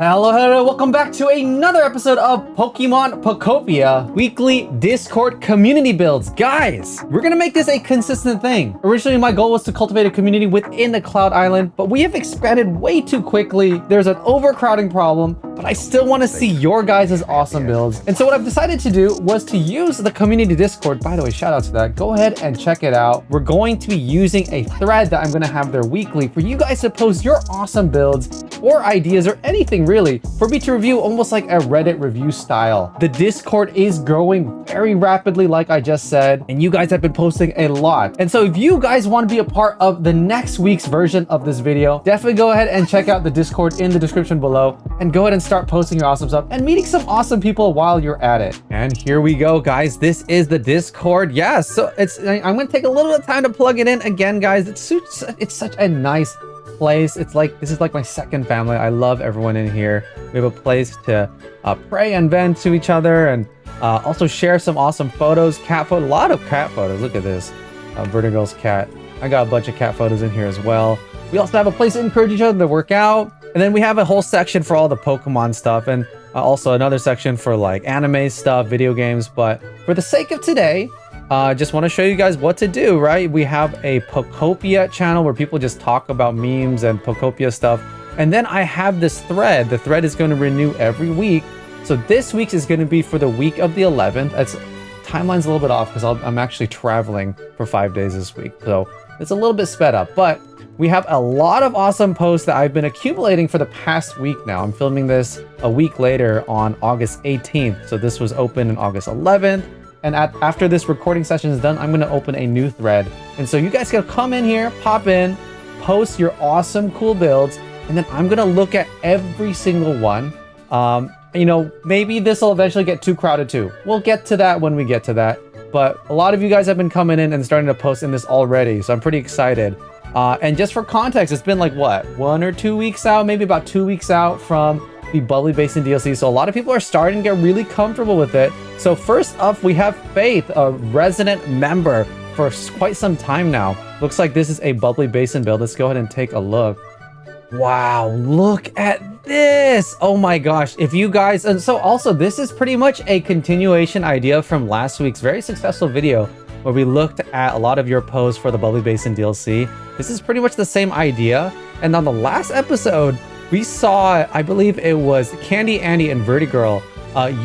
Hello, welcome back to another episode of Pokemon Pokopia weekly Discord community builds. Guys, we're gonna make this a consistent thing. Originally, my goal was to cultivate a community within the Cloud Island, but we have expanded way too quickly. There's an overcrowding problem, but I still want to see your guys' awesome builds. And so what I've decided to do was to use the community Discord. By the way, shout out to that. Go ahead and check it out. We're going to be using a thread that I'm gonna have there weekly for you guys to post your awesome builds or ideas or anything really, for me to review almost like a Reddit review style. The Discord is growing very rapidly, like I just said, and you guys have been posting a lot. And so if you guys want to be a part of the next week's version of this video, definitely go ahead and check out the Discord in the description below and go ahead and start posting your awesome stuff and meeting some awesome people while you're at it. And here we go, guys. This is the Discord. Yeah, so I'm gonna take a little bit of time to plug it in again, guys. It's such a nice place. It's like, this is like my second family. I love everyone in here. We have a place to pray and vent to each other, and also share some awesome photos. Cat photo, a lot of cat photos. Look at this, Vertigo's cat. I got a bunch of cat photos in here as well. We also have a place to encourage each other to work out, and then we have a whole section for all the Pokemon stuff, and also another section for like anime stuff, video games. But for the sake of today, just want to show you guys what to do, right? We have a Pokopia channel where people just talk about memes and Pokopia stuff. And then I have this thread. The thread is going to renew every week. So this week's is going to be for the week of the 11th. Timeline's a little bit off because I'm actually traveling for 5 days this week. So it's a little bit sped up, but we have a lot of awesome posts that I've been accumulating for the past week now. I'm filming this a week later on August 18th. So this was open on August 11th. And after this recording session is done, I'm going to open a new thread. And so you guys can come in here, pop in, post your awesome, cool builds, and then I'm going to look at every single one. You know, maybe this will eventually get too crowded too. We'll get to that when we get to that. But a lot of you guys have been coming in and starting to post in this already, so I'm pretty excited. And just for context, it's been like, what, 1 or 2 weeks out, maybe about 2 weeks out from the Bubbly Basin DLC. So a lot of people are starting to get really comfortable with it. So first up, we have Faith, a resident member for quite some time now. Looks like this is a Bubbly Basin build. Let's go ahead and take a look. Wow, look at this. Oh my gosh. If you guys, and so also this is pretty much a continuation idea from last week's very successful video where we looked at a lot of your posts for the Bubbly Basin DLC. This is pretty much the same idea. And on the last episode, we saw, I believe it was Keny Andy and Vertigirl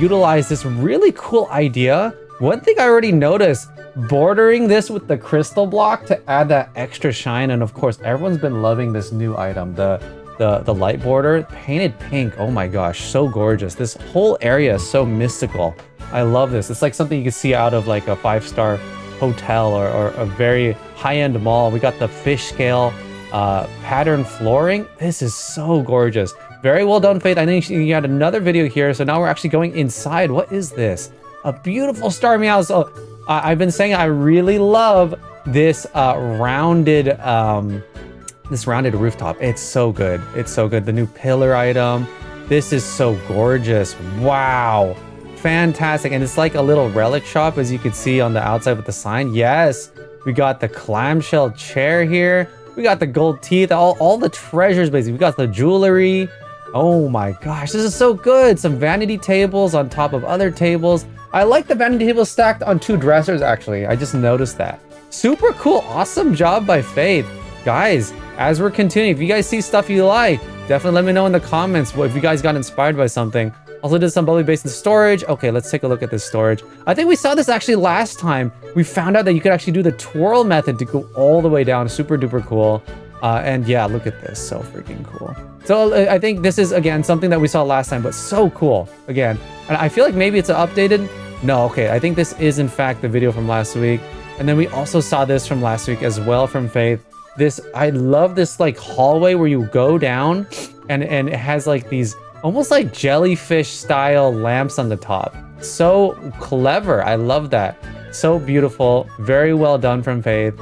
utilize this really cool idea. One thing I already noticed, bordering this with the crystal block to add that extra shine. And of course, everyone's been loving this new item, the light border, painted pink. Oh my gosh, so gorgeous. This whole area is so mystical. I love this. It's like something you could see out of like a 5-star hotel or a very high-end mall. We got the fish scale pattern flooring. This is so gorgeous. Very well done, Faith. I think you had another video here, so now we're actually going inside. What is this? A beautiful star meow. So I've been saying I really love this rounded rooftop. It's so good. It's so good. The new pillar item. This is so gorgeous. Wow, fantastic. And it's like a little relic shop, as you can see on the outside with the sign. Yes, we got the clamshell chair here. We got the gold teeth, all the treasures basically. We got the jewelry. Oh my gosh, this is so good. Some vanity tables on top of other tables. I like the vanity tables stacked on 2 dressers actually. I just noticed that. Super cool, awesome job by Faith. Guys, as we're continuing, if you guys see stuff you like, definitely let me know in the comments if you guys got inspired by something. Also did some Bubbly Basin storage. Okay, let's take a look at this storage. I think we saw this actually last time. We found out that you could actually do the twirl method to go all the way down. Super duper cool. And yeah, look at this. So freaking cool. So I think this is, again, something that we saw last time, but so cool. Again, and I feel like maybe it's updated. No, okay. I think this is, in fact, the video from last week. And then we also saw this from last week as well from Faith. I love this like hallway where you go down and it has like these almost like jellyfish style lamps on the top. So clever. I love that. So beautiful. Very well done from Faith.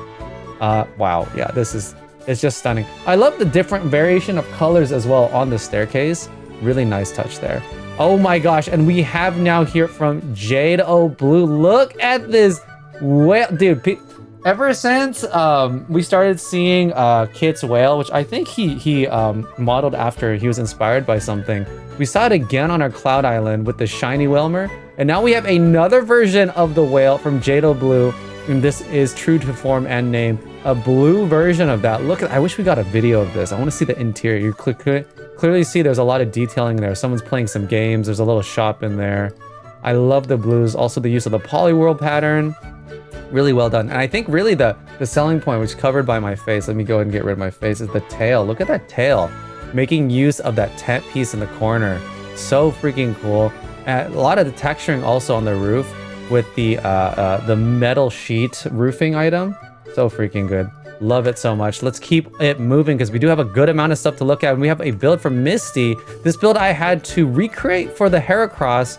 Wow. Yeah, it's just stunning. I love the different variation of colors as well on the staircase. Really nice touch there. Oh my gosh. And we have now here from Jade O Blue. Look at this. Well, dude, Ever since we started seeing Kit's whale, which I think he modeled after, he was inspired by something. We saw it again on our Cloud Island with the shiny Whalmer, and now we have another version of the whale from Jade O Blue, and this is true to form and name, a blue version of that. Look, I wish we got a video of this. I want to see the interior. You clearly see there's a lot of detailing there. Someone's playing some games. There's a little shop in there. I love the blues. Also the use of the polyworld pattern. Really well done. And I think really the selling point, which is covered by my face, let me go ahead and get rid of my face, is the tail. Look at that tail. Making use of that tent piece in the corner. So freaking cool. And a lot of the texturing also on the roof with the metal sheet roofing item. So freaking good. Love it so much. Let's keep it moving because we do have a good amount of stuff to look at. And we have a build from Misty. This build I had to recreate for the Heracross.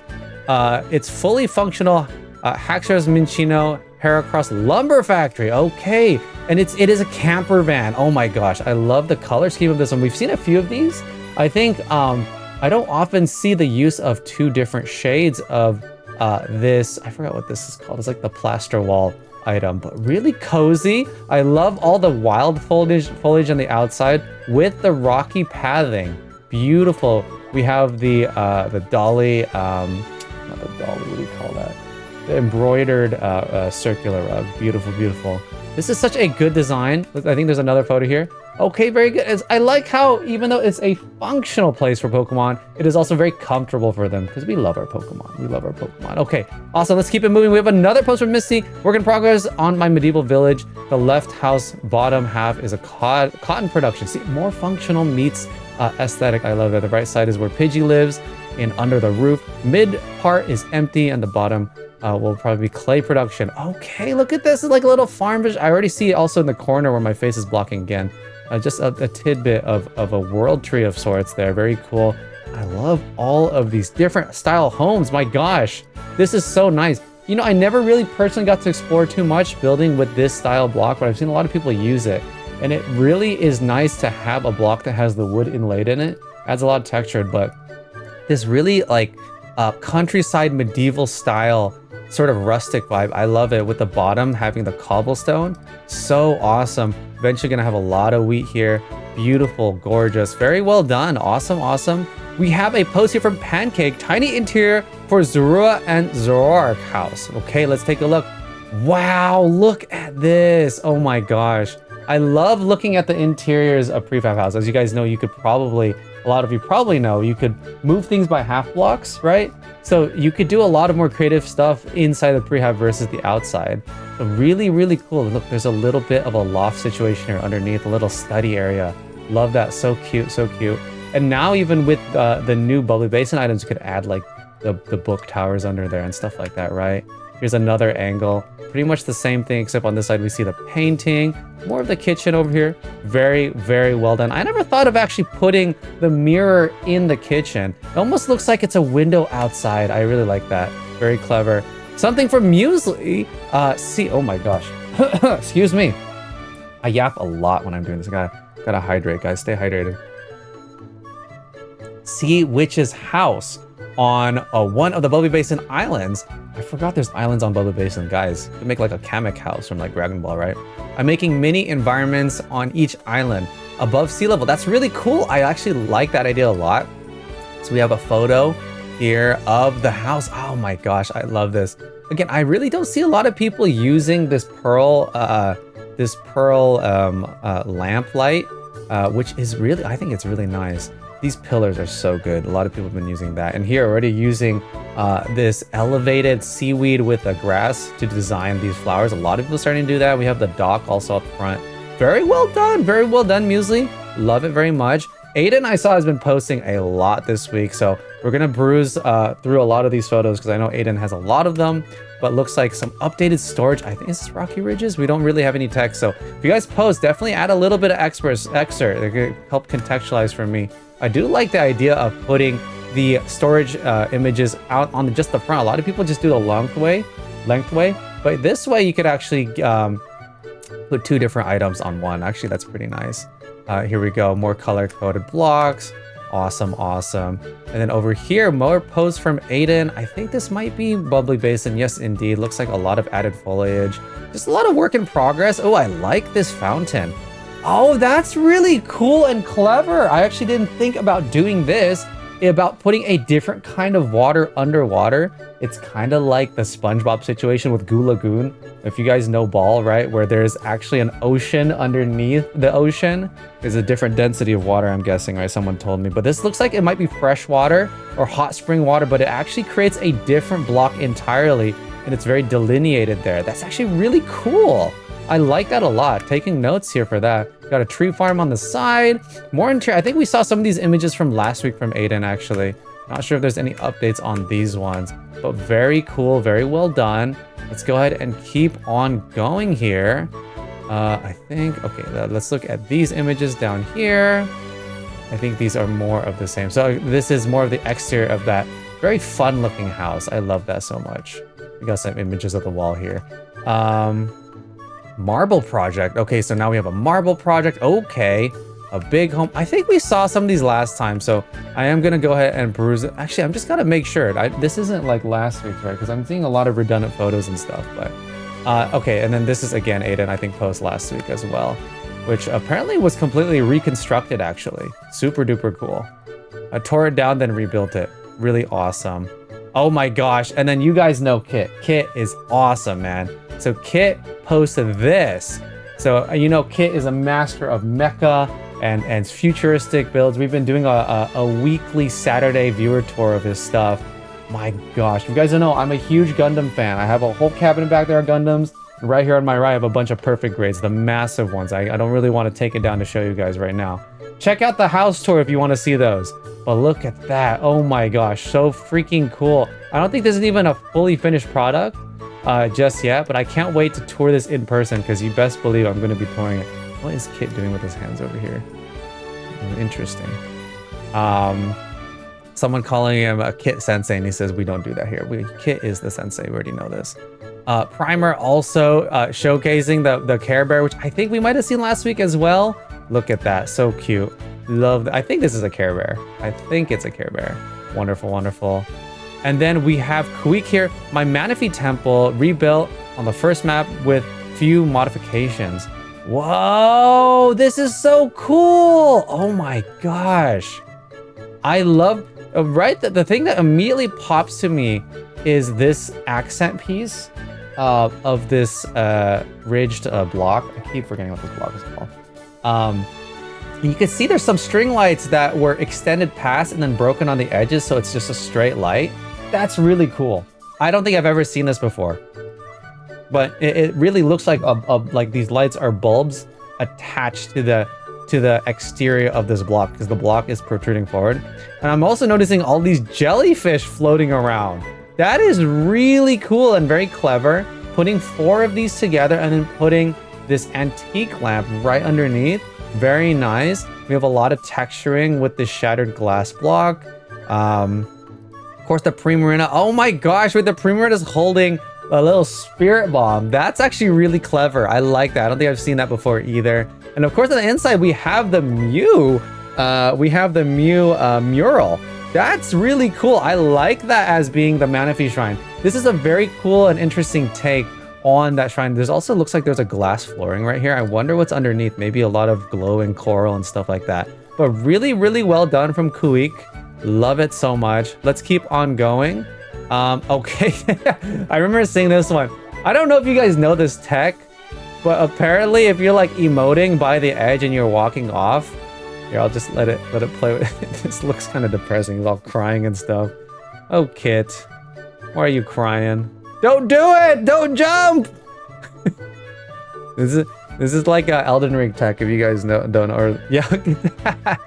It's fully functional Haxorus Minchino Heracross Lumber Factory. Okay. And it is a camper van. Oh my gosh. I love the color scheme of this one. We've seen a few of these. I think I don't often see the use of two different shades of this. I forgot what this is called. It's like the plaster wall item, but really cozy. I love all the wild foliage on the outside with the rocky pathing. Beautiful. We have the dolly, not the dolly, what do you call that? The embroidered circular rug. Beautiful, beautiful. This is such a good design. Look, I think there's another photo here. Okay, very good. I like how, even though it's a functional place for Pokemon, it is also very comfortable for them because we love our Pokemon. We love our Pokemon. Okay, awesome. Let's keep it moving. We have another post from Misty. Work in progress on my medieval village. The left house bottom half is a cotton production. See, more functional meets aesthetic. I love that. The right side is where Pidgey lives and under the roof. Mid part is empty and the bottom will probably be clay production. Okay, look at this. It's like a little farm. I already see it also in the corner where my face is blocking again. Just a tidbit of a world tree of sorts there. Very cool. I love all of these different style homes. My gosh, this is so nice. You know, I never really personally got to explore too much building with this style block, but I've seen a lot of people use it. And it really is nice to have a block that has the wood inlaid in it. Adds a lot of texture, but this really like countryside medieval style sort of rustic vibe. I love it with the bottom having the cobblestone. So awesome. Eventually gonna have a lot of wheat here. Beautiful, gorgeous, very well done. Awesome, awesome. We have a post here from Pancake. Tiny interior for Zorua and Zoroark house. Okay, let's take a look. Wow, look at this. Oh my gosh. I love looking at the interiors of prefab house. As you guys know, you could probably, a lot of you probably know, you could move things by half blocks, right? So you could do a lot of more creative stuff inside the prefab versus the outside. So really, really cool. Look, there's a little bit of a loft situation here underneath, a little study area. Love that. So cute, so cute. And now even with the new Bubbly Basin items, you could add like the book towers under there and stuff like that, right? Here's another angle. Pretty much the same thing, except on this side we see the painting. More of the kitchen over here. Very, very well done. I never thought of actually putting the mirror in the kitchen. It almost looks like it's a window outside. I really like that. Very clever. Something from Musli. See, oh my gosh. Excuse me. I yap a lot when I'm doing this. Gotta hydrate, guys. Stay hydrated. Sea Witch's house on one of the Bubbly Basin islands. I forgot there's islands on Bubbly Basin, guys. You make like a Kamek house from like Dragon Ball, right? I'm making mini environments on each island above sea level. That's really cool. I actually like that idea a lot. So we have a photo here of the house. Oh my gosh, I love this. Again, I really don't see a lot of people using this pearl lamp light, which is really, I think it's really nice. These pillars are so good. A lot of people have been using that. And here already using this elevated seaweed with the grass to design these flowers. A lot of people starting to do that. We have the dock also up front. Very well done. Very well done, Musli. Love it very much. Aiden, I saw, has been posting a lot this week. So we're going to bruise through a lot of these photos because I know Aiden has a lot of them. But looks like some updated storage. I think, is this Rocky Ridges? We don't really have any text. So if you guys post, definitely add a little bit of excerpt. They could help contextualize for me. I do like the idea of putting the storage images out on just the front. A lot of people just do the length way, but this way you could actually put two different items on one. Actually, that's pretty nice. Here we go, more color-coded blocks. Awesome, awesome. And then over here, more posts from Aiden. I think this might be Bubbly Basin. Yes, indeed. Looks like a lot of added foliage. Just a lot of work in progress. Oh, I like this fountain. Oh, that's really cool and clever. I actually didn't think about doing this, about putting a different kind of water underwater. It's kind of like the SpongeBob situation with Goo Lagoon. If you guys know Ball, right? Where there's actually an ocean underneath the ocean. There's a different density of water, I'm guessing, right? Someone told me. But this looks like it might be fresh water or hot spring water, but it actually creates a different block entirely. And it's very delineated there. That's actually really cool. I like that a lot. Taking notes here for that. Got a tree farm on the side. More interior. I think we saw some of these images from last week from Aiden, actually. Not sure if there's any updates on these ones, but very cool, very well done. Let's go ahead and keep on going here. I think, okay, let's look at these images down here. I think these are more of the same. So this is more of the exterior of that very fun looking house. I love that so much. We got some images of the wall here. Marble project. Okay, so now we have a marble project. Okay, a big home. I think we saw some of these last time, so I am gonna go ahead and peruse it. Actually, I'm just gonna make sure. This isn't like last week's, right? Because I'm seeing a lot of redundant photos and stuff, but okay, and then this is again Aiden, I think, post last week as well, which apparently was completely reconstructed, actually. Super duper cool. I tore it down, then rebuilt it. Really awesome. Oh my gosh, and then you guys know Kit. Kit is awesome, man. So Kit posted this. So you know Kit is a master of mecha and futuristic builds. We've been doing a weekly Saturday viewer tour of his stuff. My gosh, you guys don't know, I'm a huge Gundam fan. I have a whole cabinet back there of Gundams. Right here on my right, I have a bunch of perfect grades, the massive ones. I don't really want to take it down to show you guys right now. Check out the house tour if you want to see those. But look at that. Oh my gosh, so freaking cool. I don't think this is even a fully finished product just yet, but I can't wait to tour this in person because you best believe I'm going to be touring it. What is Kit doing with his hands over here? Interesting. Someone calling him a Kit sensei, and he says we don't do that here. Kit is the sensei. We already know this. Primer also showcasing the Care Bear, which I think we might have seen last week as well. Look at that, so cute. Love that. I think this is a Care Bear. I think it's a Care Bear. Wonderful, wonderful. And then we have Kuik here, my Manafy temple rebuilt on the first map with few modifications. Whoa, this is so cool. Oh my gosh. I love, right? The thing that immediately pops to me is this accent piece of this ridged block. I keep forgetting what this block is called. You can see there's some string lights that were extended past and then broken on the edges, so it's just a straight light. That's really cool. I don't think I've ever seen this before, but it really looks like like these lights are bulbs attached to the exterior of this block because the block is protruding forward. And I'm also noticing all these jellyfish floating around. That is really cool and very clever. Putting 4 of these together and then putting this antique lamp right underneath. Very nice. We have a lot of texturing with this shattered glass block. Of course, the Primarina. Oh my gosh, with the Primarina's holding a little spirit bomb. That's actually really clever. I like that. I don't think I've seen that before either. And of course, on the inside, we have the Mew. Mural. That's really cool. I like that as being the Manafy shrine. This is a very cool and interesting take on that shrine. There's also looks like there's a glass flooring right here. I wonder what's underneath. Maybe a lot of glowing coral and stuff like that. But really, really well done from Kuik. Love it so much. Let's keep on going. Okay. I remember seeing this one. I don't know if you guys know this tech, but apparently if you're like emoting by the edge and you're walking off, here, I'll just let it play with it. This looks kind of depressing. He's all crying and stuff. Oh, Kit. Why are you crying? Don't do it! Don't jump! This is like a Elden Ring tech, if you guys don't know. Or, yeah, look at that.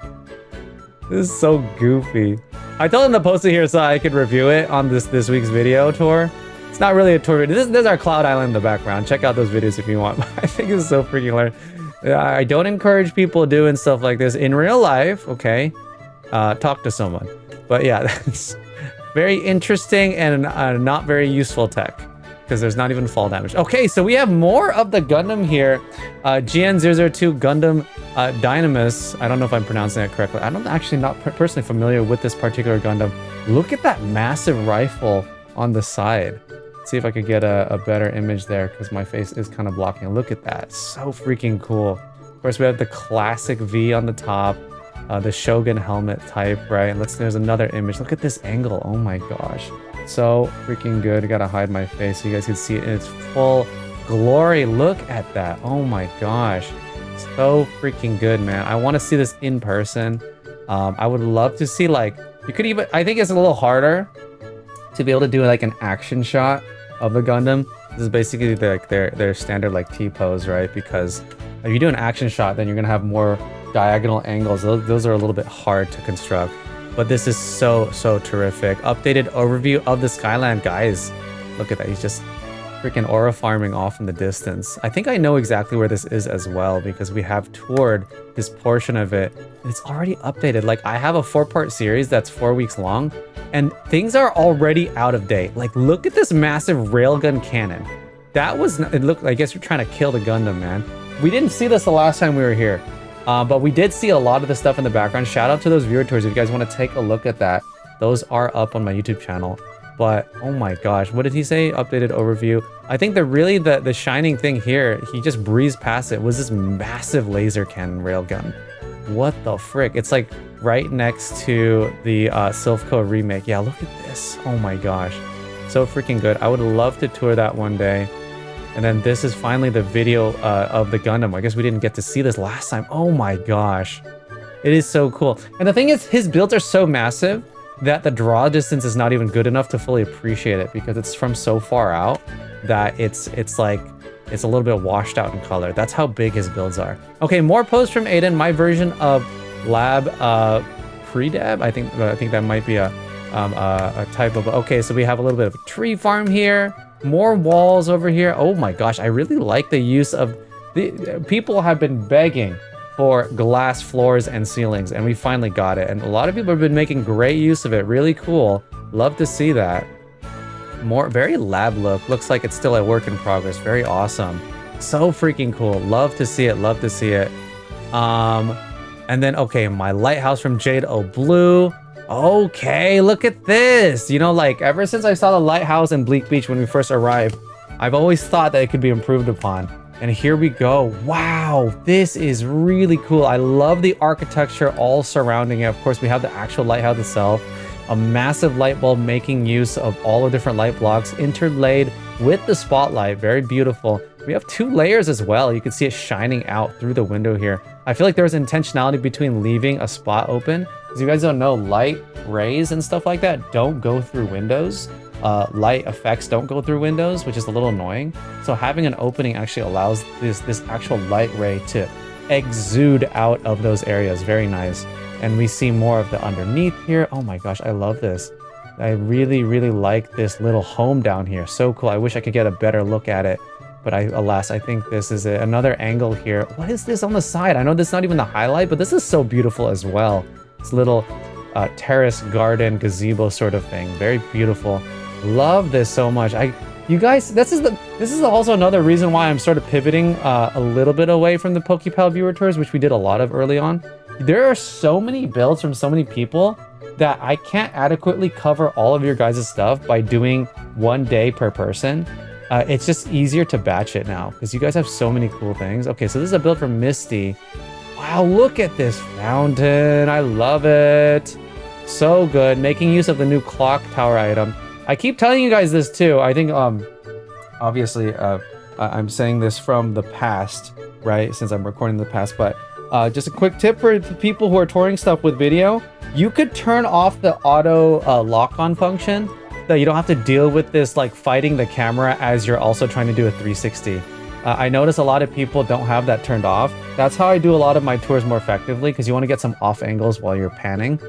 This is so goofy. I told him to post it here so I could review it on this week's video tour. It's not really a tour video. This is our Cloud Island in the background. Check out those videos if you want. I think it's so freaking hilarious. I don't encourage people doing stuff like this in real life, okay? Talk to someone. But yeah, that's very interesting and not very useful tech. because there's not even fall damage. Okay, so we have more of the Gundam here. GN002 Gundam Dynamis. I don't know if I'm pronouncing it correctly. I'm actually not personally familiar with this particular Gundam. Look at that massive rifle on the side. Let's see if I could get a better image there because my face is kind of blocking. Look at that. So freaking cool. Of course, we have the classic V on the top. The Shogun helmet type, right? There's another image. Look at this angle. Oh my gosh. So freaking good. I gotta hide my face so you guys can see it in its full glory. Look at that. Oh my gosh. So freaking good, man. I want to see this in person. I would love to see, like, you could even, I think it's a little harder to be able to do like an action shot of the Gundam. This is basically their standard like T-pose, right? Because if you do an action shot, then you're gonna have more diagonal angles. Those are a little bit hard to construct, but this is so terrific. Updated overview of the Skyland, guys. Look at that. He's just freaking aura farming off in the distance. I think I know exactly where this is as well because we have toured this portion of it. It's already updated. Like, I have a 4-part series that's 4 weeks long and things are already out of date. Like, look at this massive railgun cannon. That was, it looked, I guess you're trying to kill the Gundam, man. We didn't see this the last time we were here. But we did see a lot of the stuff in the background. Shout out to those viewer tours if you guys want to take a look at that. Those are up on my YouTube channel. But oh my gosh, what did he say? Updated overview. I think the shining thing here, he just breezed past it, was this massive laser cannon railgun. What the frick? It's like right next to the Silphco remake. Yeah, look at this. Oh my gosh. So freaking good. I would love to tour that one day. And then this is finally the video of the Gundam. I guess we didn't get to see this last time. Oh my gosh. It is so cool. And the thing is, his builds are so massive that the draw distance is not even good enough to fully appreciate it because it's from so far out that it's like, it's a little bit washed out in color. That's how big his builds are. Okay, more posts from Aiden. My version of Lab Predab. I think that might be a type of, okay, so we have a little bit of a tree farm here. More walls over here. Oh my gosh, I really like the use of the people have been begging for glass floors and ceilings, and we finally got it. And a lot of people have been making great use of it. Really cool. Love to see that. More very lab look. Looks like it's still a work in progress. Very awesome. So freaking cool. Love to see it. Love to see it. And then okay, my lighthouse from Jade O blue. Okay, look at this. You know, like ever since I saw the lighthouse in Bleak Beach when we first arrived, I've always thought that it could be improved upon. And here we go. Wow, this is really cool. I love the architecture all surrounding it. Of course, we have the actual lighthouse itself, a massive light bulb making use of all the different light blocks interlaid with the spotlight. Very beautiful. We have 2 layers as well. You can see it shining out through the window here. I feel like there was intentionality between leaving a spot open. As you guys don't know, light rays and stuff like that don't go through windows. Light effects don't go through windows, which is a little annoying. So having an opening actually allows this actual light ray to exude out of those areas. Very nice. And we see more of the underneath here. Oh my gosh, I love this. I really like this little home down here. So cool. I wish I could get a better look at it. But alas, I think this is another angle here. What is this on the side? I know this is not even the highlight, but this is so beautiful as well. This little terrace garden gazebo sort of thing. Very beautiful. Love this so much. You guys, this is also another reason why I'm sort of pivoting a little bit away from the Poképal viewer tours, which we did a lot of early on. There are so many builds from so many people that I can't adequately cover all of your guys' stuff by doing 1 day per person. It's just easier to batch it now because you guys have so many cool things. Okay, so this is a build from Misty. Wow, look at this fountain. I love it. So good. Making use of the new clock tower item. I keep telling you guys this too. I think, obviously, I'm saying this from the past, right? Since I'm recording the past, but just a quick tip for the people who are touring stuff with video. You could turn off the auto lock-on function. That you don't have to deal with this like fighting the camera as you're also trying to do a 360. I notice a lot of people don't have that turned off. That's how I do a lot of my tours more effectively because you want to get some off angles while you're panning.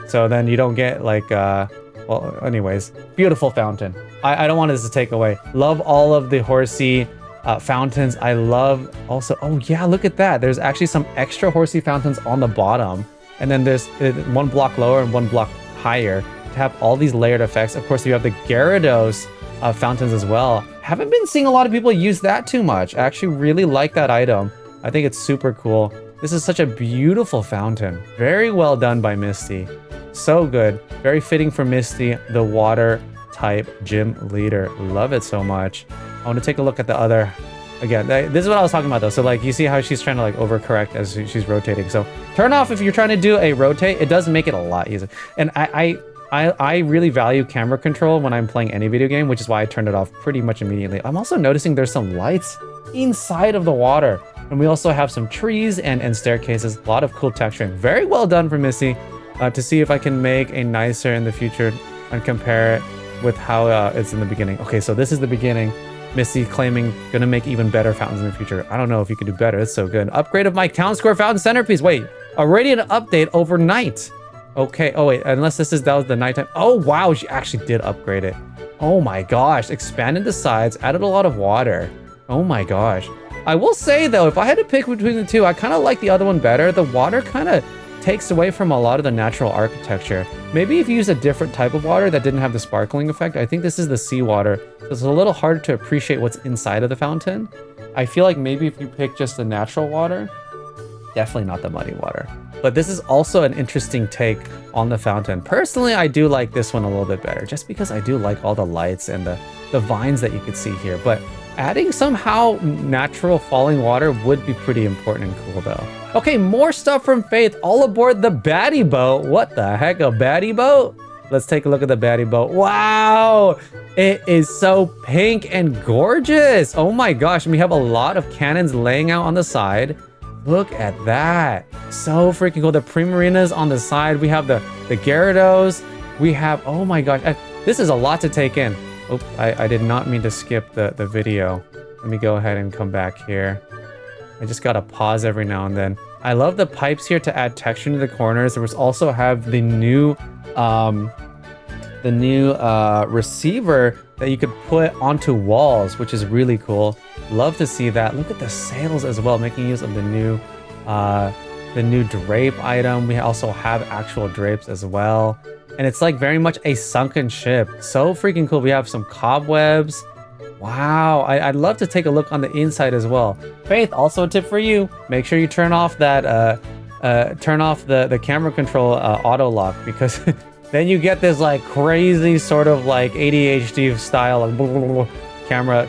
So then you don't get like, well, anyways, beautiful fountain. I don't want this to take away. Love all of the horsey fountains. I love also, oh yeah, look at that. There's actually some extra horsey fountains on the bottom. And then there's 1 block lower and 1 block higher to have all these layered effects. Of course, you have the Gyarados fountains as well. Haven't been seeing a lot of people use that too much. I actually really like that item. I think it's super cool. This is such a beautiful fountain. Very well done by Misty. So good. Very fitting for Misty, the water type gym leader. Love it so much. I want to take a look at the other. Again, this is what I was talking about though. So like you see how she's trying to like overcorrect as she's rotating. So turn off if you're trying to do a rotate. It does make it a lot easier. And I really value camera control when I'm playing any video game, which is why I turned it off pretty much immediately. I'm also noticing there's some lights inside of the water. And we also have some trees and staircases. A lot of cool texturing. Very well done for Misty. To see if I can make a nicer in the future and compare it with how it's in the beginning. Okay, so this is the beginning. Misty claiming gonna make even better fountains in the future. I don't know if you can do better. It's so good. Upgrade of my town square fountain centerpiece. Wait, a radiant update overnight. Okay. Oh wait, unless that was the nighttime. Oh wow, she actually did upgrade it. Oh my gosh, expanded the sides, added a lot of water. Oh my gosh. I will say though, if I had to pick between the two, I kind of like the other one better. The water kind of takes away from a lot of the natural architecture. Maybe if you use a different type of water that didn't have the sparkling effect. I think this is the seawater. So it's a little harder to appreciate what's inside of the fountain. I feel like maybe if you pick just the natural water, definitely not the muddy water. But this is also an interesting take on the fountain. Personally, I do like this one a little bit better, just because I do like all the lights and the vines that you could see here. But adding somehow natural falling water would be pretty important and cool though. Okay, more stuff from Faith. All aboard the baddie boat. What the heck, a baddie boat? Let's take a look at the baddie boat. Wow, it is so pink and gorgeous. Oh my gosh, and we have a lot of cannons laying out on the side. Look at that. So freaking cool. The Primarinas on the side. We have the Gyarados. We have, oh my gosh, this is a lot to take in. Oh, I did not mean to skip the video. Let me go ahead and come back here. I just gotta pause every now and then. I love the pipes here to add texture to the corners. There was also have the new receiver that you could put onto walls, which is really cool. Love to see that. Look at the sails as well, making use of the new drape item. We also have actual drapes as well. And it's like very much a sunken ship. So freaking cool. We have some cobwebs. Wow, I'd love to take a look on the inside as well. Faith, also a tip for you. Make sure you turn off that, turn off the camera control auto lock, because then you get this like crazy sort of like ADHD style of camera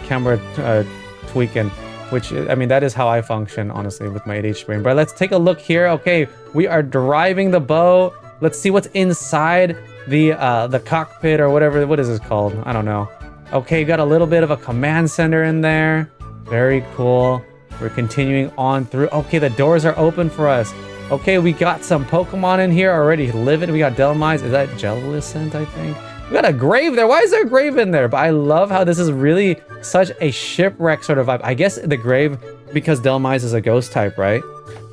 tweaking, which, I mean, that is how I function, honestly, with my ADHD brain. But let's take a look here. Okay, we are driving the boat. Let's see what's inside the cockpit or whatever. What is this called? I don't know. Okay, got a little bit of a command center in there. Very cool. We're continuing on through. Okay, the doors are open for us. Okay, we got some Pokemon in here already living. We got Delmise. Is that Jellicent, I think? We got a grave there. Why is there a grave in there? But I love how this is really such a shipwreck sort of vibe. I guess the grave, because Delmise is a ghost type, right?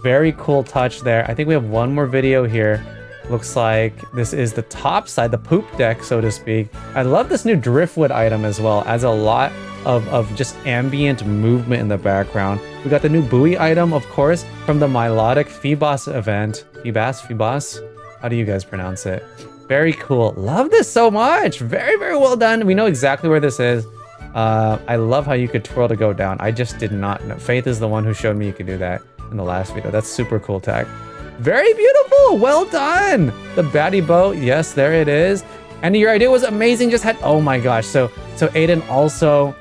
Very cool touch there. I think we have one more video here. Looks like this is the top side, the poop deck, so to speak. I love this new driftwood item as well. Adds a lot of just ambient movement in the background. We got the new buoy item, of course, from the Milotic Phoebos event. Phoebos? How do you guys pronounce it? Very cool. Love this so much. Very, very well done. We know exactly where this is. I love how you could twirl to go down. I just did not know. Faith is the one who showed me you could do that in the last video. That's super cool tech. Very beautiful. Well done. The baddie boat. Yes, there it is. And your idea was amazing. Just had, oh my gosh. So Aiden also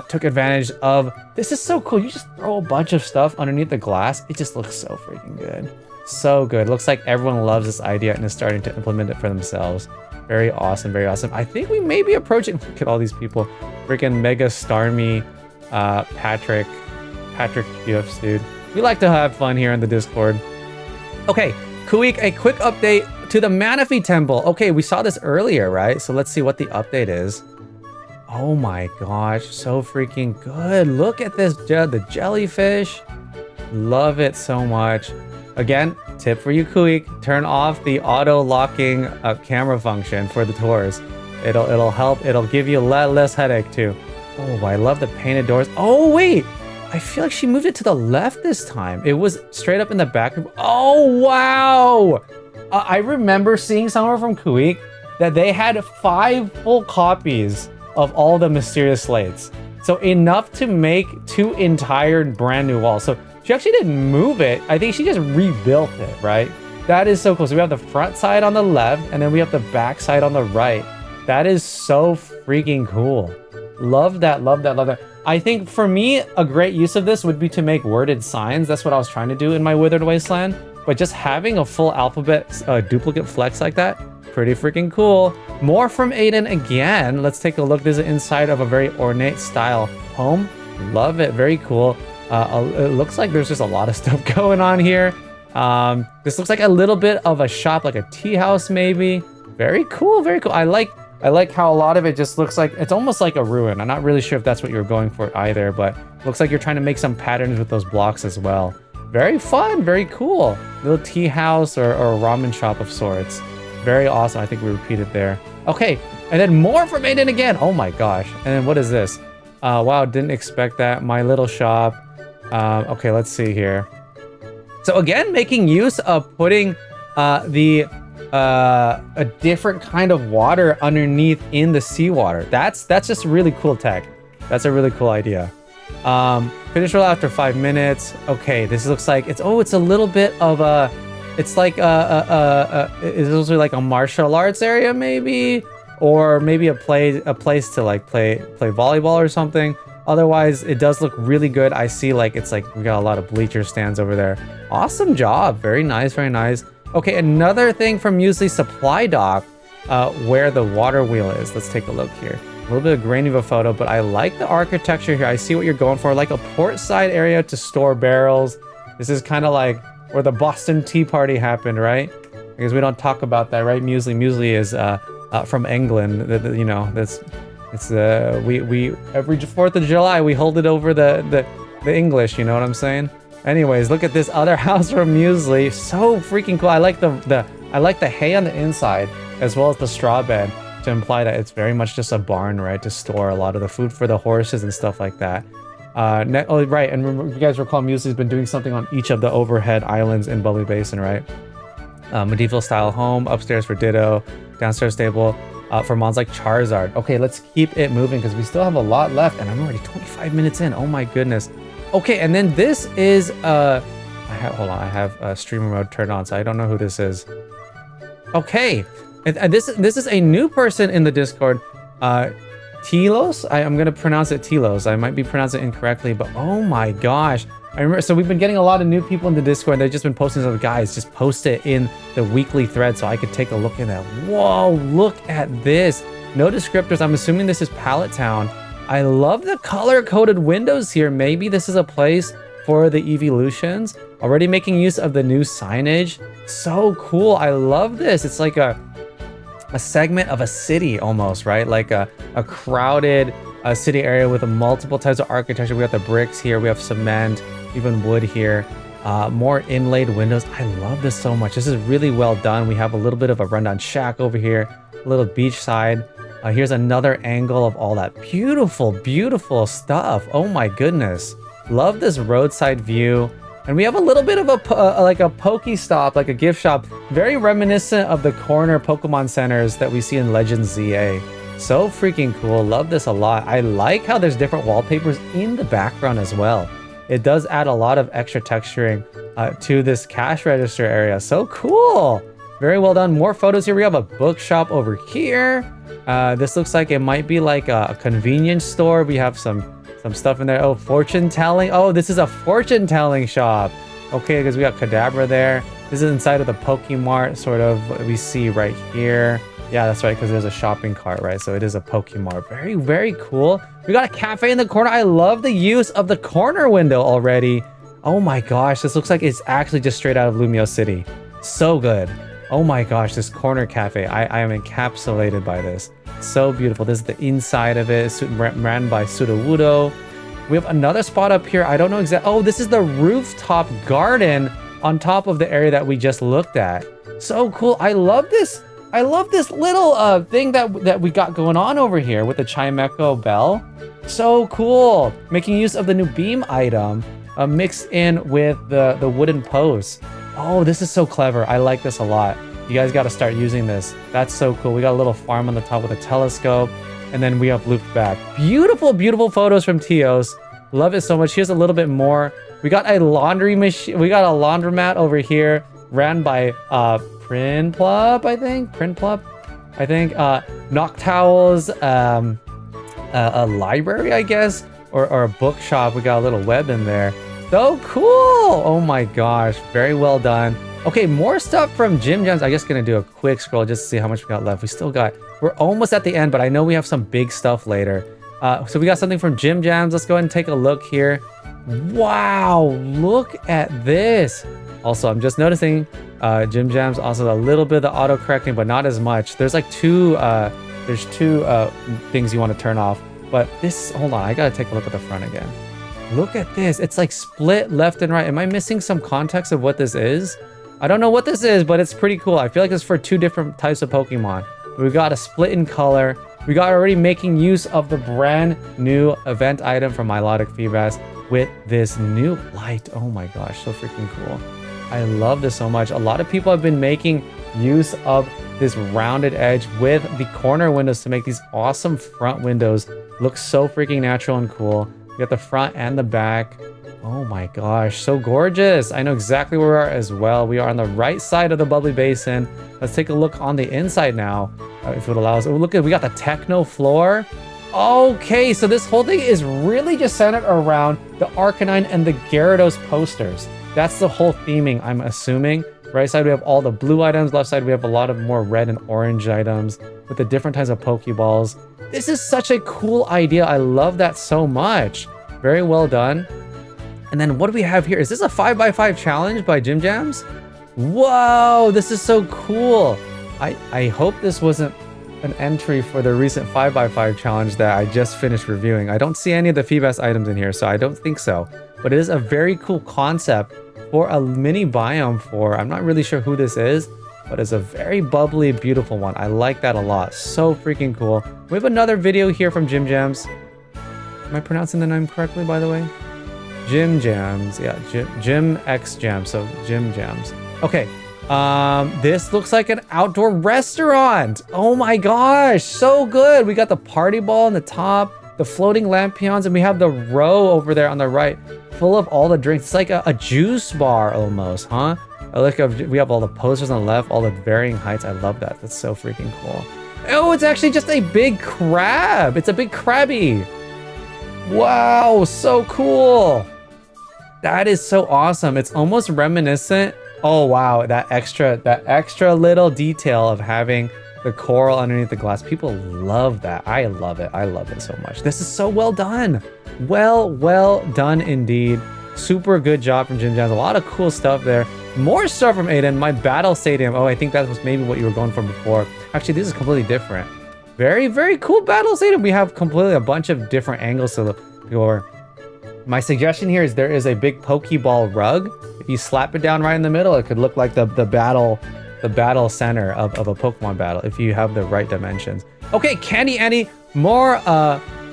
took advantage of, this is so cool. You just throw a bunch of stuff underneath the glass. It just looks so freaking good. So good. Looks like everyone loves this idea and is starting to implement it for themselves. Very awesome. Very awesome. I think we may be approaching, look at all these people. Freaking Mega Starmie, Patrick GIFs, dude. We like to have fun here in the Discord. Okay, Kuik, a quick update to the Manafy temple. Okay, we saw this earlier, right? So let's see what the update is. Oh my gosh, so freaking good. Look at this, the jellyfish. Love it so much. Again, tip for you, Kuik, turn off the auto-locking camera function for the tours. It'll help, it'll give you less headache too. Oh, I love the painted doors. Oh, wait. I feel like she moved it to the left this time. It was straight up in the back. Oh, wow. I remember seeing somewhere from Kuik that they had 5 full copies of all the mysterious slates. So enough to make 2 entire brand new walls. So she actually didn't move it. I think she just rebuilt it, right? That is so cool. So we have the front side on the left, and then we have the back side on the right. That is so freaking cool. Love that, love that, love that. I think for me, a great use of this would be to make worded signs. That's what I was trying to do in my Withered Wasteland. But just having a full alphabet duplicate flex like that, pretty freaking cool. More from Aiden again. Let's take a look. This is inside of a very ornate style home. Love it, very cool. It looks like there's just a lot of stuff going on here. This looks like a little bit of a shop, like a tea house maybe. Very cool, very cool. I like how a lot of it just looks like, it's almost like a ruin. I'm not really sure if that's what you're going for either, but looks like you're trying to make some patterns with those blocks as well. Very fun, very cool. Little tea house or a ramen shop of sorts. Very awesome. I think we repeated there. Okay, and then more from Aiden again. Oh my gosh. And then what is this? Wow, didn't expect that. My little shop. Okay, let's see here. So again, making use of putting a different kind of water underneath in the seawater. That's just really cool tech. That's a really cool idea. Finish roll after 5 minutes. Okay, this looks like it's a little bit of a, it's like it's also like a martial arts area maybe, or maybe a place to like play volleyball or something. Otherwise, it does look really good. I see like it's like we got a lot of bleacher stands over there. Awesome job. Very nice, very nice. Okay, another thing from Musli supply dock, where the water wheel is. Let's take a look here. A little bit of grainy of a photo, but I like the architecture here. I see what you're going for, like a port side area to store barrels. This is kind of like where the Boston Tea Party happened, right? Because we don't talk about that, right? Musli is from England. You know, we every 4th of July we hold it over the English. You know what I'm saying? Anyways, look at this other house from Musli. So freaking cool. I like the hay on the inside as well as the straw bed to imply that it's very much just a barn, right? To store a lot of the food for the horses and stuff like that. Oh, right. And remember, if you guys recall, Musli's been doing something on each of the overhead islands in Bubbly Basin, right? Medieval style home, upstairs for Ditto, downstairs stable for mons like Charizard. Okay, let's keep it moving because we still have a lot left and I'm already 25 minutes in. Oh my goodness. Okay, and then this is hold on, I have streamer mode turned on, so I don't know who this is. Okay, and this is a new person in the Discord. Tilos? I'm gonna pronounce it Tilos. I might be pronouncing it incorrectly, but oh my gosh. I remember, so we've been getting a lot of new people in the Discord, and they've just been posting stuff. Guys, just post it in the weekly thread so I could take a look at that. Whoa, look at this. No descriptors. I'm assuming this is Pallet Town. I love the color-coded windows here. Maybe this is a place for the evolutions. Already making use of the new signage. So cool. I love this. It's like a segment of a city almost, right? Like a crowded city area with multiple types of architecture. We have the bricks here. We have cement, even wood here. More inlaid windows. I love this so much. This is really well done. We have a little bit of a rundown shack over here. A little beach side. Here's another angle of all that beautiful, beautiful stuff. Oh my goodness. Love this roadside view. And we have a little bit of like a Pokestop, like a gift shop. Very reminiscent of the corner Pokemon centers that we see in Legends ZA. So freaking cool. Love this a lot. I like how there's different wallpapers in the background as well. It does add a lot of extra texturing to this cash register area. So cool. Very well done. More photos here. We have a bookshop over here. This looks like it might be like a convenience store. We have some stuff in there. Oh, fortune telling. Oh, this is a fortune telling shop. Okay, because we got Kadabra there. This is inside of the Pokemart, sort of what we see right here. Yeah, that's right, because there's a shopping cart, right? So it is a Pokemart. Very, very cool. We got a cafe in the corner. I love the use of the corner window already. Oh my gosh, this looks like it's actually just straight out of Lumio City. So good. Oh my gosh, this corner cafe. I am encapsulated by this. So beautiful. This is the inside of it. It's ran by Sudowoodo. We have another spot up here. I don't know exactly. Oh, this is the rooftop garden on top of the area that we just looked at. So cool. I love this. I love this little thing that we got going on over here with the Chimecho bell. So cool. Making use of the new beam item mixed in with the wooden posts. Oh, this is so clever. I like this a lot. You guys got to start using this. That's so cool. We got a little farm on the top with a telescope. and then we have looped back. Beautiful, beautiful photos from Tilos. Love it so much. Here's a little bit more. We got a laundry machine. We got a laundromat over here, ran by Prinplup, I think. Prinplup, I think. Knock towels. A library, I guess, or a bookshop. We got a little web in there. So cool. Oh my gosh, very well done. Okay, more stuff from Gym Jams. I guess gonna do a quick scroll just to see how much we got left. We still got, we're almost at the end, but I know we have some big stuff later. So we got something from Gym Jams. Let's go ahead and take a look here. Wow, look at this. Also, I'm just noticing Gym Jams also a little bit of the auto correcting, but not as much. There's like two things you want to turn off. But this, hold on, I gotta take a look at the front again. Look at this. It's like split left and right. Am I missing some context of what this is? I don't know what this is, but it's pretty cool. I feel like it's for two different types of Pokemon. We got a split in color. We got already making use of the brand new event item from Milotic Feebas with this new light. Oh my gosh, so freaking cool. I love this so much. A lot of people have been making use of this rounded edge with the corner windows to make these awesome front windows look so freaking natural and cool. We got the front and the back. Oh my gosh, so gorgeous. I know exactly where we are as well. We are on the right side of the Bubbly Basin. Let's take a look on the inside now, if it allows. Oh, look at, we got the techno floor. Okay, so this whole thing is really just centered around the Arcanine and the Gyarados posters. That's the whole theming, I'm assuming. Right side, we have all the blue items. Left side, we have a lot of more red and orange items with the different types of Pokeballs. This is such a cool idea. I love that so much. Very well done. And then what do we have here? Is this a 5x5 challenge by Gym Jams? Whoa, this is so cool. I hope this wasn't an entry for the recent 5x5 challenge that I just finished reviewing. I don't see any of the Feebas items in here, so I don't think so. But it is a very cool concept for a mini biome for, I'm not really sure who this is, but it's a very bubbly, beautiful one. I like that a lot. So freaking cool. We have another video here from Gym Jams. Am I pronouncing the name correctly, by the way? Gym Jams. Yeah, Gym X Jam. So Gym Jams. Okay. This looks like an outdoor restaurant. Oh my gosh, so good. We got the party ball on the top, the floating lampions, and we have the row over there on the right full of all the drinks. It's like a juice bar almost, huh? We have all the posters on the left, all the varying heights. I love that. That's so freaking cool. Oh, it's actually just a big crab. It's a big crabby. Wow, so cool. That is so awesome. It's almost reminiscent. Oh wow, that extra little detail of having the coral underneath the glass. People love that. I love it. I love it so much. This is so well done. Well done indeed. Super good job from Gym Jams. A lot of cool stuff there. More stuff from Aiden. My battle stadium. Oh, I think that was maybe what you were going for before. Actually, this is completely different. Very cool battle stadium. We have completely a bunch of different angles to look for. My suggestion here is there is a big Pokeball rug. If you slap it down right in the middle, it could look like the battle center of a Pokemon battle if you have the right dimensions. Okay, Keny Andy, more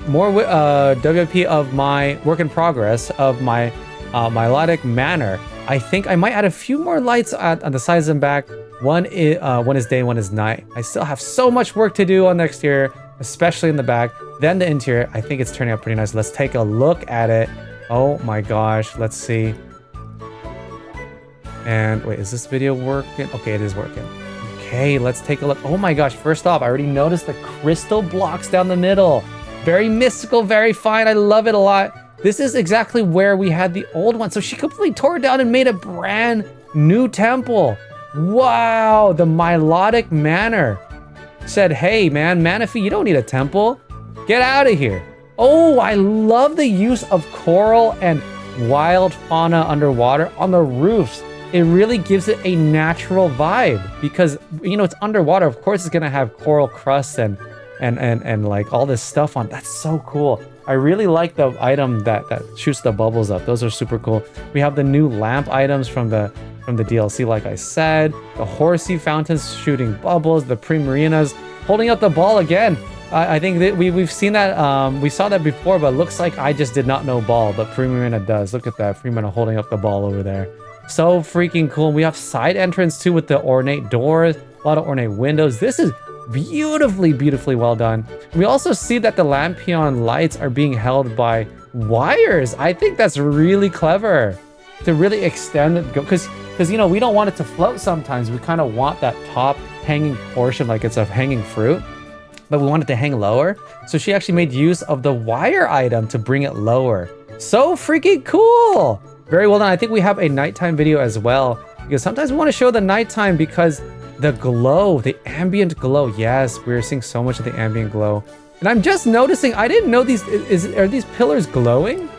WP of my work in progress of my melodic manner. I think I might add a few more lights on the sides and back. One is day, one is night. I still have so much work to do on the exterior, especially in the back. Then the interior, I think it's turning out pretty nice. Let's take a look at it. Oh my gosh, let's see. And wait, is this video working? Okay, it is working. Okay, let's take a look. Oh my gosh, first off, I already noticed the crystal blocks down the middle. Very mystical, very fine. I love it a lot. This is exactly where we had the old one. So she completely tore it down and made a brand new temple. Wow, the Milotic Manor said, hey man, Manafy, you don't need a temple. Get out of here. Oh, I love the use of coral and wild fauna underwater on the roofs. It really gives it a natural vibe because, you know, it's underwater. Of course, it's going to have coral crusts and like all this stuff on. That's so cool. I really like the item that shoots the bubbles up. Those are super cool. We have the new lamp items from the DLC, like I said. The horsey fountains shooting bubbles. The Primarinas holding up the ball again. I think that we've seen that. We saw that before, but it looks like I just did not know ball, but Primarina does. Look at that. Primarina holding up the ball over there. So freaking cool. We have side entrance too with the ornate doors. A lot of ornate windows. This is Beautifully, beautifully well done. We also see that the lampion lights are being held by wires. I think that's really clever to really extend it, because you know, we don't want it to float sometimes. We kind of want that top hanging portion like it's a hanging fruit, but we want it to hang lower. So she actually made use of the wire item to bring it lower. So freaking cool. Very well done. I think we have a nighttime video as well, because sometimes we want to show the nighttime because the glow, the ambient glow. Yes, we're seeing so much of the ambient glow. And I'm just noticing, I didn't know these, are these pillars glowing?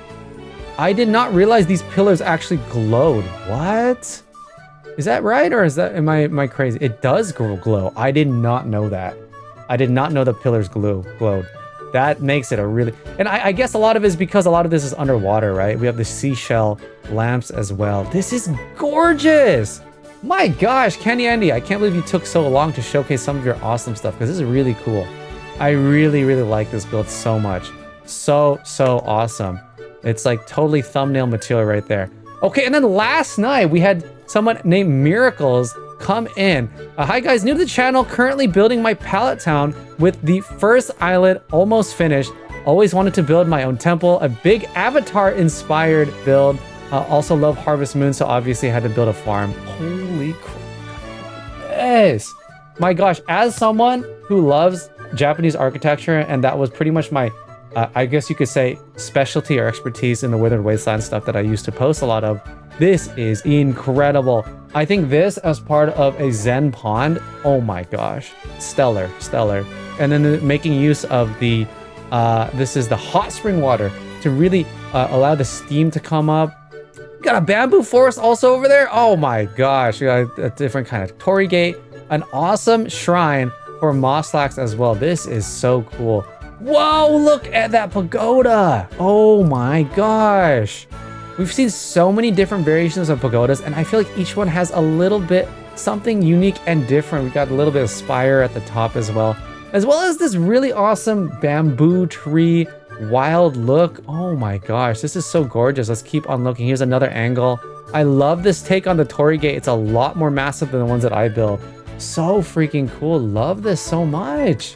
I did not realize these pillars actually glowed. What? Is that right? Or is that, am I crazy? It does glow. I did not know that. I did not know the pillars glowed. That makes it a really, and I guess a lot of it is because a lot of this is underwater, right? We have the seashell lamps as well. This is gorgeous. My gosh, Keny Andy, I can't believe you took so long to showcase some of your awesome stuff, because this is really cool. I really, really like this build so much. So awesome. It's like totally thumbnail material right there. Okay, and then last night we had someone named Miracles come in. Hi guys, new to the channel, currently building my pallet town with the first island almost finished. Always wanted to build my own temple, a big Avatar inspired build. Also love Harvest Moon, so obviously I had to build a farm. Holy crap. Yes. My gosh, as someone who loves Japanese architecture, and that was pretty much my, I guess you could say, specialty or expertise in the Withered Wasteland stuff that I used to post a lot of, this is incredible. I think this as part of a Zen pond, oh my gosh, stellar. And then making use of the, this is the hot spring water to really allow the steam to come up. Got a bamboo forest also over there. Oh my gosh, we got a different kind of torii gate, an awesome shrine for Moslax as well. This is so cool. Whoa, look at that pagoda. Oh my gosh. We've seen so many different variations of pagodas, and I feel like each one has a little bit something unique and different. We got a little bit of spire at the top as well as this really awesome bamboo tree wild look. Oh my gosh, this is so gorgeous. Let's keep on looking. Here's another angle. I love this take on the torii gate. It's a lot more massive than the ones that I built. So freaking cool. Love this so much.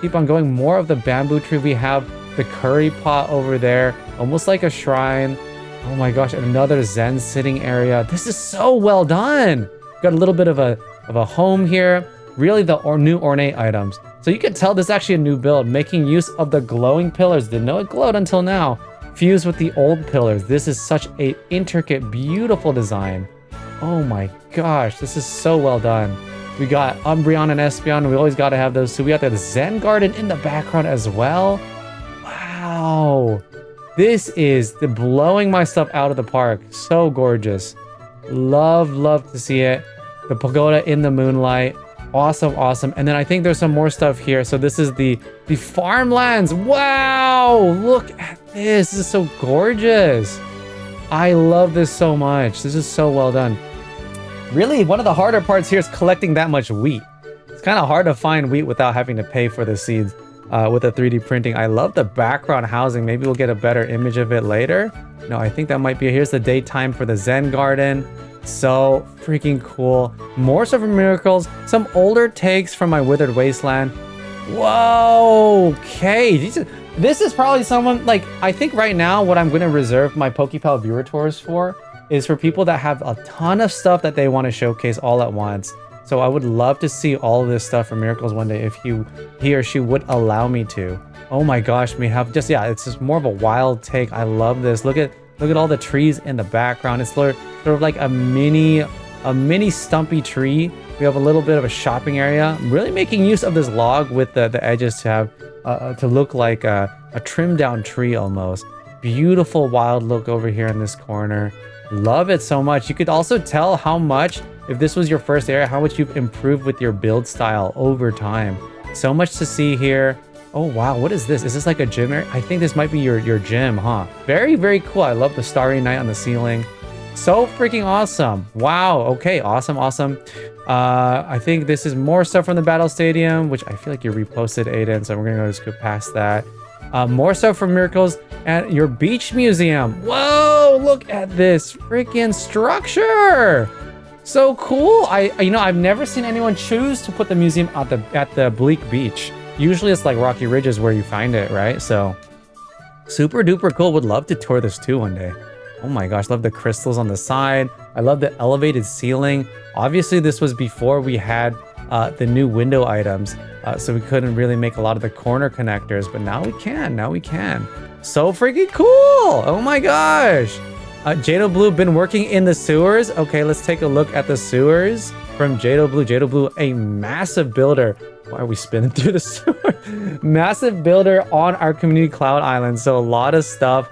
Keep on going. More of the bamboo tree. We have the curry pot over there, almost like a shrine. Oh my gosh, another Zen sitting area. This is so well done. Got a little bit of a home here. Really the new ornate items. So you can tell this is actually a new build, making use of the glowing pillars. Didn't know it glowed until now. Fused with the old pillars. This is such a intricate, beautiful design. Oh my gosh, this is so well done. We got Umbreon and Espeon. We always got to have those two. We got the Zen garden in the background as well. Wow. This is blowing my stuff out of the park. So gorgeous. Love to see it. The pagoda in the moonlight. Awesome. And then I think there's some more stuff here. So this is the farmlands. Wow, look at this. This is so gorgeous. I love this so much. This is so well done. Really, one of the harder parts here is collecting that much wheat. It's kind of hard to find wheat without having to pay for the seeds with the 3D printing. I love the background housing. Maybe we'll get a better image of it later. No, I think that might be, here's the daytime for the Zen garden. So freaking cool. More stuff from Miracles. Some older takes from my Withered Wasteland. Whoa, okay. This is probably someone, like, I think right now what I'm going to reserve my Poképal viewer tours for is for people that have a ton of stuff that they want to showcase all at once. So I would love to see all of this stuff from Miracles one day if he or she would allow me to. Oh my gosh, we have just, yeah, it's just more of a wild take. I love this. Look at all the trees in the background. It's sort of like a mini stumpy tree. We have a little bit of a shopping area. I'm really making use of this log with the edges to have to look like a trimmed down tree almost. Beautiful wild look over here in this corner. Love it so much. You could also tell how much, if this was your first area, how much you've improved with your build style over time. So much to see here. Oh wow, what is this? Is this like a gym area? I think this might be your gym, huh? Very cool. I love the starry night on the ceiling. So freaking awesome. Wow, okay, awesome. I think this is more stuff from the battle stadium, which I feel like you reposted, Aiden, so we're gonna just go past that. More stuff from Miracles and your beach museum. Whoa, look at this freaking structure. So cool. I've never seen anyone choose to put the museum at the bleak beach. Usually it's like Rocky Ridges where you find it, right? So super duper cool. Would love to tour this too one day. Oh my gosh, love the crystals on the side. I love the elevated ceiling. Obviously this was before we had the new window items, so we couldn't really make a lot of the corner connectors, but now we can. So freaking cool. Oh my gosh. Jade O Blue been working in the sewers. Okay, let's take a look at the sewers from Jade O Blue. Jade O Blue, a massive builder. Why are we spinning through the sewer? Massive builder on our community cloud island. So a lot of stuff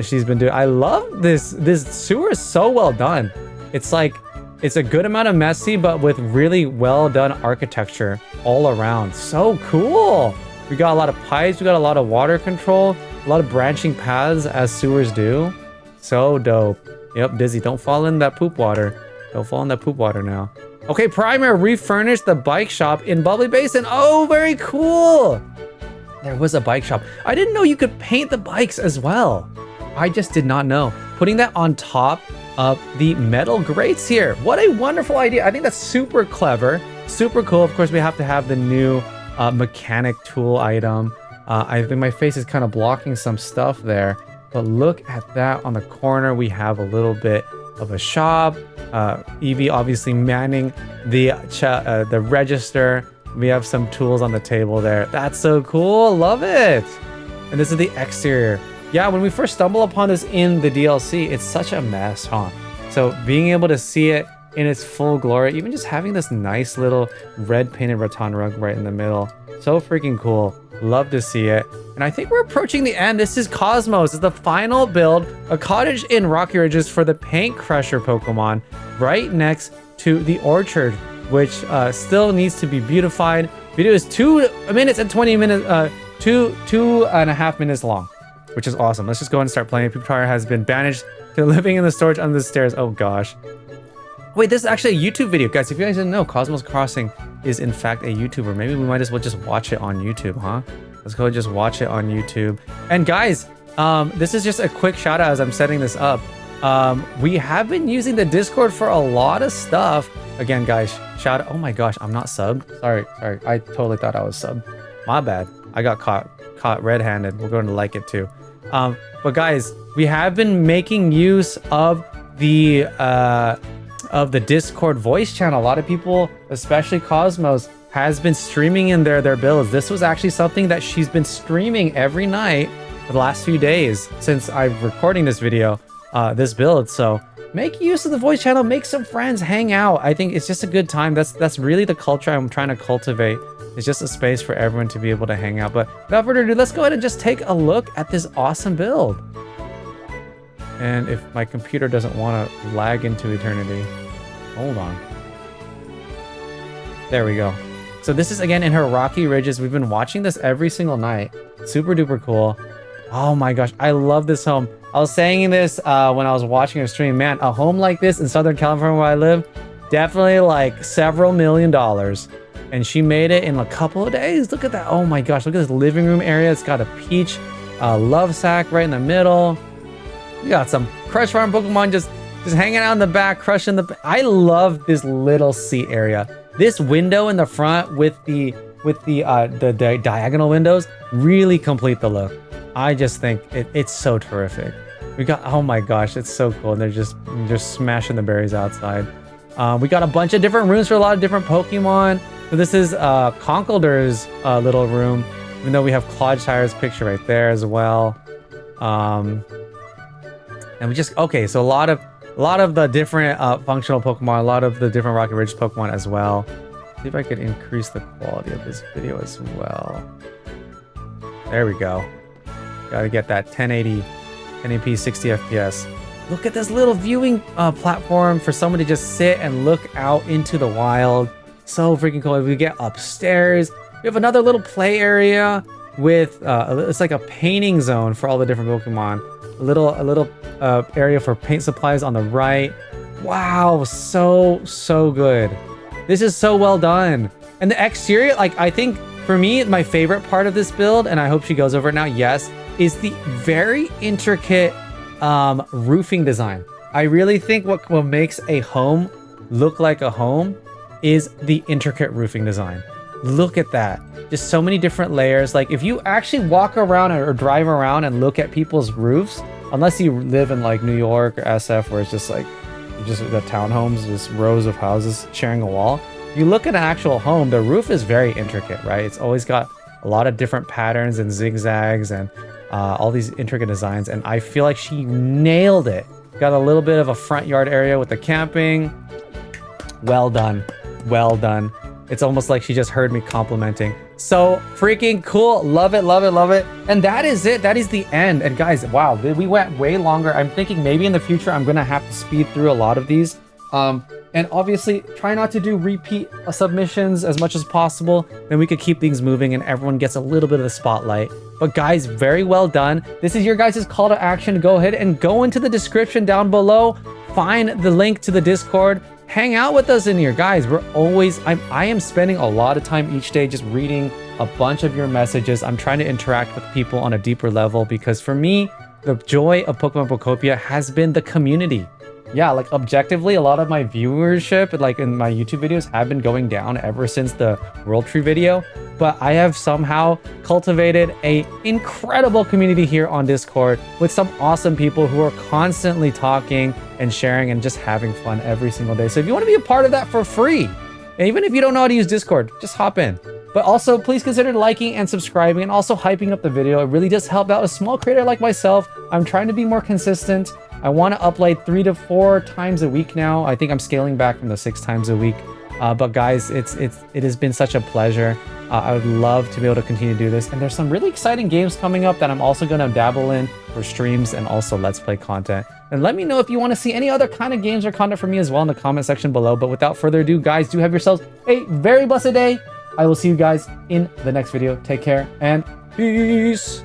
she's been doing. I love this. This sewer is so well done. It's like, it's a good amount of messy, but with really well done architecture all around. So cool. We got a lot of pipes. We got a lot of water control, a lot of branching paths as sewers do. So dope. Yep, Dizzy, don't fall in that poop water. Don't fall in that poop water now. Okay, Primer refurnished the bike shop in Bubbly Basin. Oh, very cool. There was a bike shop. I didn't know you could paint the bikes as well. I just did not know. Putting that on top of the metal grates here. What a wonderful idea. I think that's super clever, super cool. Of course, we have to have the new mechanic tool item. I think my face is kind of blocking some stuff there. But look at that on the corner. We have a little bit of a shop. Evie obviously manning the register. We have some tools on the table there. That's so cool. Love it. And this is the exterior. Yeah, when we first stumble upon this in the DLC, it's such a mess, huh? So being able to see it in its full glory, even just having this nice little red painted rattan rug right in the middle. So freaking cool. Love to see it. And I think we're approaching the end. This is Cosmos. This is the final build, a cottage in Rocky Ridges for the Paint Crusher Pokemon, right next to the orchard, which still needs to be beautified. Video is 2 minutes and 20 minutes, 2.5 minutes long, which is awesome. Let's just go ahead and start playing. Pokopia has been banished to living in the storage under the stairs. Oh gosh. Wait, this is actually a YouTube video, guys. If you guys didn't know, Cosmos Crossing is in fact a YouTuber. Maybe we might as well just watch it on YouTube, huh? Let's go and just watch it on YouTube. And guys, this is just a quick shout out as I'm setting this up. We have been using the Discord for a lot of stuff. Again, guys, shout out. Oh my gosh, I'm not subbed. Sorry. I totally thought I was subbed. My bad. I got caught red-handed. We're going to like it too. But guys, we have been making use of the Discord voice channel. A lot of people, especially Cosmos, has been streaming in their builds. This was actually something that she's been streaming every night for the last few days since I'm recording this video, this build. So make use of the voice channel, make some friends, hang out. I think it's just a good time. That's really the culture I'm trying to cultivate. It's just a space for everyone to be able to hang out. But without further ado, let's go ahead and just take a look at this awesome build. And if my computer doesn't want to lag into eternity, hold on. There we go. So this is again in her Rocky Ridges. We've been watching this every single night. Super duper cool. Oh my gosh, I love this home. I was saying this when I was watching her stream. Man, a home like this in Southern California where I live, definitely like several $1 million. And she made it in a couple of days. Look at that. Oh my gosh, look at this living room area. It's got a peach love sack right in the middle. We got some Crush Farm Pokemon just hanging out in the back, crushing the... I love this little seat area. This window in the front with the diagonal windows really complete the look. I just think it's so terrific. We got... Oh my gosh, it's so cool. And they're just smashing the berries outside. We got a bunch of different rooms for a lot of different Pokemon. So this is Conkeldur's little room, even though we have Clodshire's picture right there as well. And we just... Okay, so a lot of the different functional Pokemon, a lot of the different Rocky Ridge Pokemon as well. See if I could increase the quality of this video as well. There we go. Gotta get that 1080, 1080p, 60 FPS. Look at this little viewing platform for someone to just sit and look out into the wild. So freaking cool. We get upstairs. We have another little play area with, it's like a painting zone for all the different Pokemon. A little area for paint supplies on the right. Wow, so good. This is so well done. And the exterior, like, I think for me, my favorite part of this build, and I hope she goes over it now, yes, is the very intricate roofing design. I really think what makes a home look like a home is the intricate roofing design. Look at that. Just so many different layers. Like if you actually walk around or drive around and look at people's roofs, unless you live in like New York or SF where it's just like, just the townhomes, just rows of houses sharing a wall. You look at an actual home, the roof is very intricate, right? It's always got a lot of different patterns and zigzags and all these intricate designs. And I feel like she nailed it. Got a little bit of a front yard area with the camping. Well done. Well done. It's almost like she just heard me complimenting. So freaking cool. Love it, love it, love it. And that is it. That is the end. And guys, wow, we went way longer. I'm thinking maybe in the future, I'm going to have to speed through a lot of these. And obviously try not to do repeat submissions as much as possible. Then we could keep things moving and everyone gets a little bit of the spotlight. But guys, very well done. This is your guys' call to action. Go ahead and go into the description down below. Find the link to the Discord. Hang out with us in here, guys. We're always, I am spending a lot of time each day just reading a bunch of your messages. I'm trying to interact with people on a deeper level because for me, the joy of Pokemon Pokopia has been the community. Yeah, like objectively, a lot of my viewership, like in my YouTube videos, have been going down ever since the World Tree video. But I have somehow cultivated a incredible community here on Discord with some awesome people who are constantly talking and sharing and just having fun every single day. So if you want to be a part of that for free, and even if you don't know how to use Discord, just hop in. But also, please consider liking and subscribing and also hyping up the video. It really does help out a small creator like myself. I'm trying to be more consistent. I want to upload 3 to 4 times a week now. I think I'm scaling back from the 6 times a week. But guys, it has been such a pleasure. I would love to be able to continue to do this. And there's some really exciting games coming up that I'm also going to dabble in for streams and also Let's Play content. And let me know if you want to see any other kind of games or content from me as well in the comment section below. But without further ado, guys, do have yourselves a very blessed day. I will see you guys in the next video. Take care and peace.